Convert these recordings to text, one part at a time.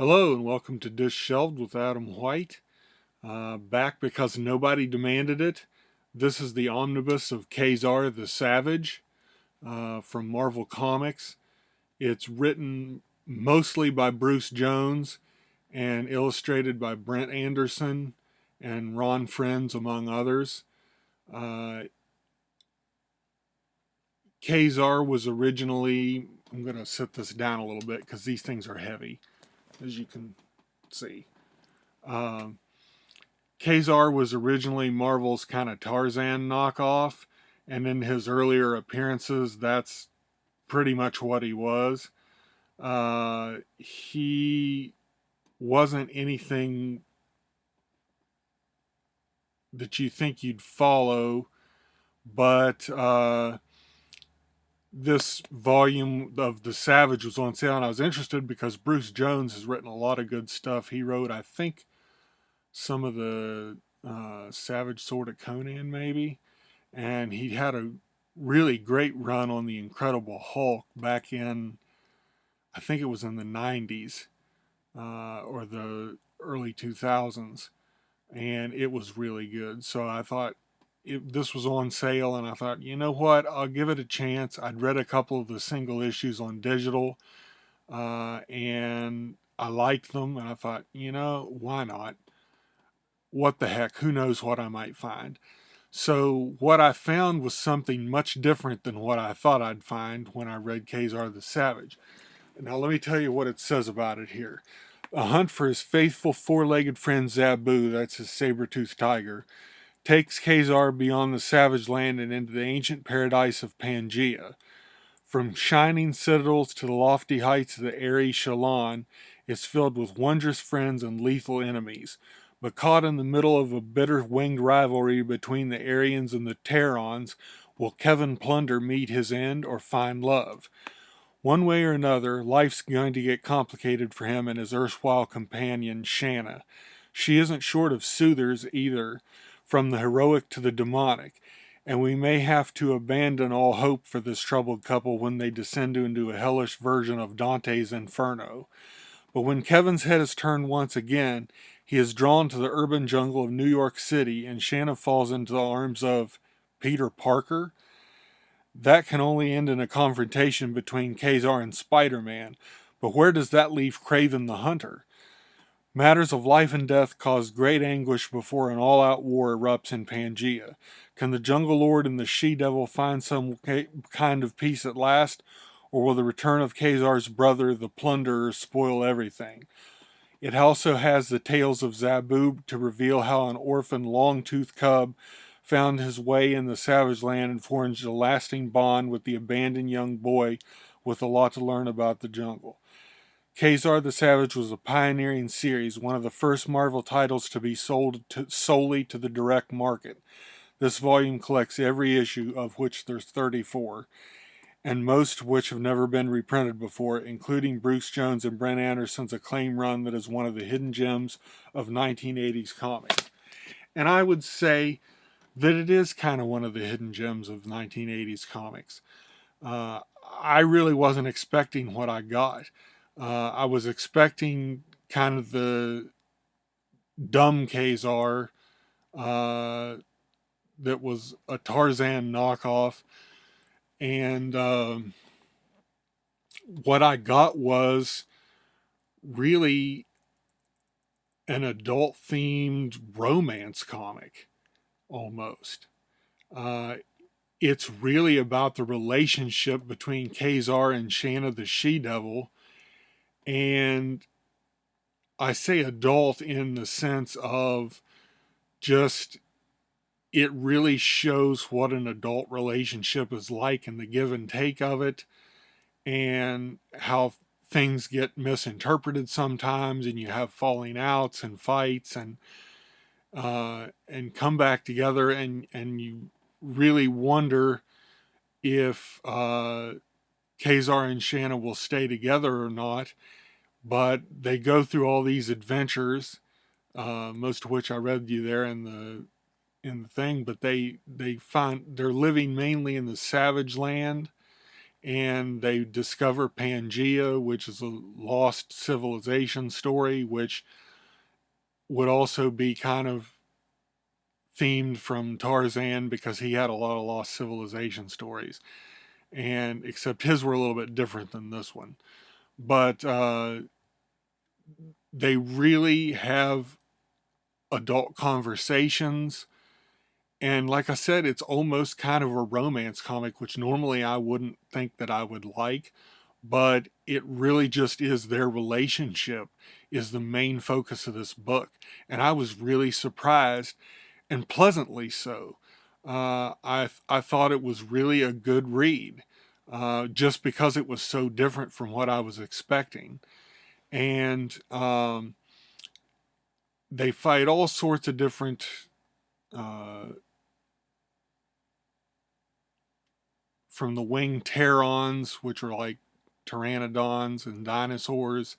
Hello and welcome to Dish Shelved with Adam White. Back because nobody demanded it. This is the Omnibus of Kazar the Savage from Marvel Comics. It's written mostly by Bruce Jones and illustrated by Brent Anderson and Ron Frenz, among others. Uh, Kazar was originally, I'm going to set this down a little bit because these things are heavy, as you can see. Uh, Kazar was originally Marvel's kind of Tarzan knockoff, and in his earlier appearances, that's pretty much what he was. He wasn't anything that you think you'd follow, but this volume of The Savage was on sale, and I was interested because Bruce Jones has written a lot of good stuff. He wrote, I think, some of the Savage Sword of Conan, maybe. And he had a really great run on the Incredible Hulk back in, I think it was in the 90s or the early 2000s, and it was really good. So I thought this was on sale, and I thought, you know what, I'll give it a chance. I'd read a couple of the single issues on digital, and I liked them, and I thought, why not? What the heck? Who knows what I might find? So what I found was something much different than what I thought I'd find when I read Kazar the Savage. Now let me tell you what it says about it here. A hunt for his faithful four-legged friend Zabu, that's his saber-toothed tiger, takes Kazar beyond the savage land and into the ancient paradise of Pangaea. From shining citadels to the lofty heights of the airy Shalon, it's filled with wondrous friends and lethal enemies. But caught in the middle of a bitter winged rivalry between the Aryans and the Terrans, will Kevin Plunder meet his end or find love? One way or another, life's going to get complicated for him and his erstwhile companion, Shanna. She isn't short of soothers either, from the heroic to the demonic, and we may have to abandon all hope for this troubled couple when they descend into a hellish version of Dante's Inferno. But when Kevin's head is turned once again, he is drawn to the urban jungle of New York City, and Shanna falls into the arms of Peter Parker. That can only end in a confrontation between Kazar and Spider-Man, but where does that leave Kraven the Hunter? Matters of life and death cause great anguish before an all-out war erupts in Pangaea. Can the Jungle Lord and the She-Devil find some kind of peace at last, or will the return of Kazar's brother, the Plunderer, spoil everything? It also has the tales of Zaboob to reveal how an orphan long-toothed cub found his way in the savage land and forged a lasting bond with the abandoned young boy with a lot to learn about the jungle. Kazar the Savage was a pioneering series, one of the first Marvel titles to be sold solely to the direct market. This volume collects every issue, of which there's 34, and most of which have never been reprinted before, including Bruce Jones and Brent Anderson's acclaimed run that is one of the hidden gems of 1980s comics. And I would say that it is kind of one of the hidden gems of 1980s comics. Uh, I really wasn't expecting what I got. I was expecting kind of the dumb Kazar that was a Tarzan knockoff. And what I got was really an adult themed romance comic almost. Uh, it's really about the relationship between Kazar and Shanna the She Devil. And I say adult in the sense of just it really shows what an adult relationship is like and the give and take of it, and how things get misinterpreted sometimes, and you have falling outs and fights, and come back together, and you really wonder if Kazar and Shanna will stay together or not. But they go through all these adventures, most of which I read you there in the thing. But they find they're living mainly in the savage land, and they discover Pangea, which is a lost civilization story, which would also be kind of themed from Tarzan because he had a lot of lost civilization stories, and except his were a little bit different than this one. But they really have adult conversations. And like I said, it's almost kind of a romance comic, which normally I wouldn't think that I would like, but it really just is their relationship is the main focus of this book. And I was really surprised, and pleasantly so. I thought it was really a good read, just because it was so different from what I was expecting. And they fight all sorts of different uh, from the winged pterons, which are like pteranodons and dinosaurs,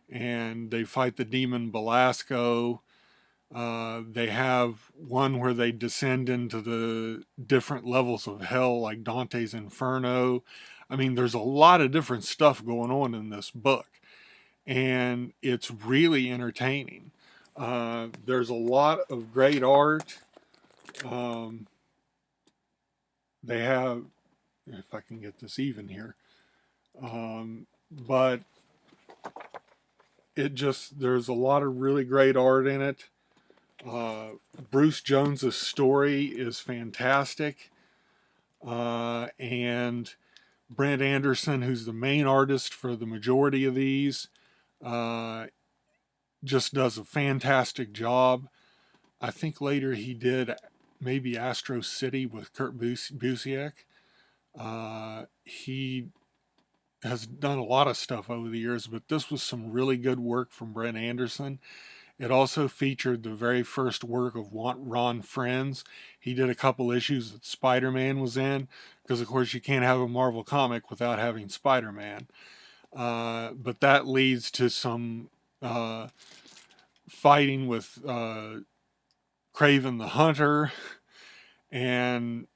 and they fight the demon Belasco. They have one where they descend into the different levels of hell, like Dante's Inferno. I mean, there's a lot of different stuff going on in this book, and it's really entertaining. There's a lot of great art. Um, they have, if I can get this even here, but there's a lot of really great art in it. Bruce Jones's story is fantastic. And Brent Anderson, who's the main artist for the majority of these, uh, just does a fantastic job. I think later he did maybe Astro City with Kurt Busiek. He has done a lot of stuff over the years, but this was some really good work from Brent Anderson. It also featured the very first work of Ron Frenz. He did a couple issues that Spider-Man was in, because of course you can't have a Marvel comic without having Spider-Man. But that leads to some fighting with Kraven the Hunter, and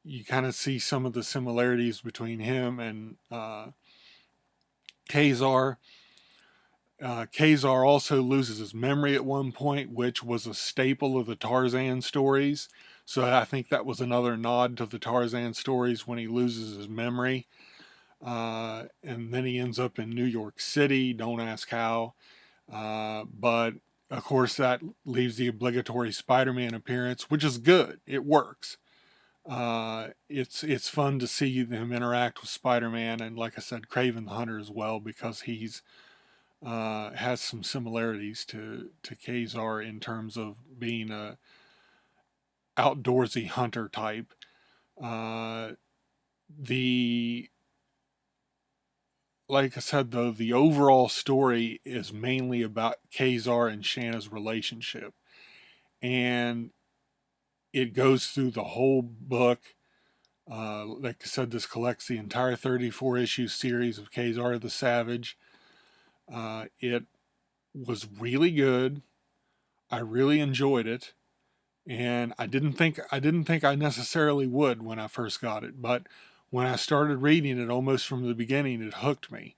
you kind of see some of the similarities between him and Kazar. Kazar also loses his memory at one point, which was a staple of the Tarzan stories. So I think that was another nod to the Tarzan stories when he loses his memory. And then he ends up in New York City. Don't ask how. But of course, that leaves the obligatory Spider-Man appearance, which is good. It works. It's fun to see them interact with Spider-Man, and like I said, Kraven the Hunter as well, because he's has some similarities to Kazar in terms of being a outdoorsy hunter type. Uh, the Like I said, though, the overall story is mainly about Kazar and Shanna's relationship, and it goes through the whole book. Like I said, this collects the entire 34 issue series of Kazar the Savage. It was really good. I really enjoyed it, and I didn't think I necessarily would when I first got it, but when I started reading it almost from the beginning, it hooked me.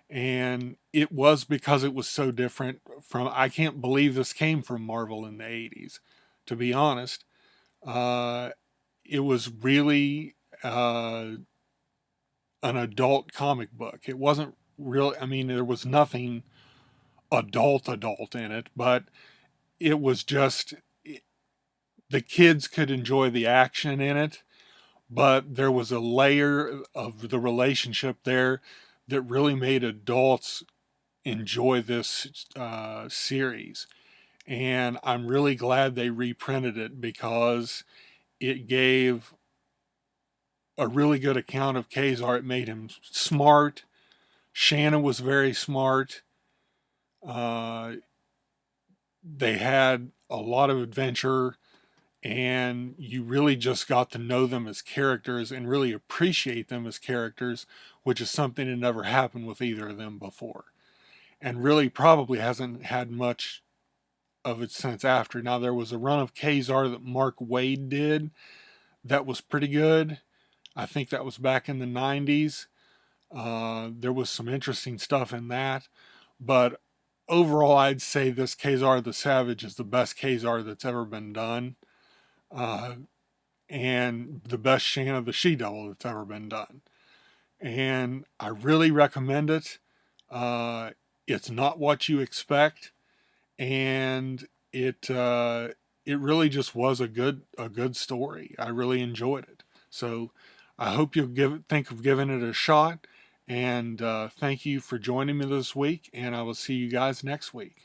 And it was because it was so different from, I can't believe this came from Marvel in the 80s, to be honest. Uh, it was really an adult comic book. It wasn't really, I mean, there was nothing adult in it, but it was just, the kids could enjoy the action in it, but there was a layer of the relationship there that really made adults enjoy this series. And I'm really glad they reprinted it, because it gave a really good account of Kazar. It made him smart. Shanna was very smart. Uh, they had a lot of adventure, and you really just got to know them as characters and really appreciate them as characters, which is something that never happened with either of them before, and really probably hasn't had much of it since after. Now, there was a run of Kazar that Mark Waid did that was pretty good. I think that was back in the 90s. There was some interesting stuff in that. But overall, I'd say this Kazar the Savage is the best Kazar that's ever been done. Uh, and the best Shan of the She-Devil that's ever been done. And I really recommend it. Uh, it's not what you expect, and it really just was a good story. I really enjoyed it. So I hope you'll think of giving it a shot. And thank you for joining me this week. And I will see you guys next week.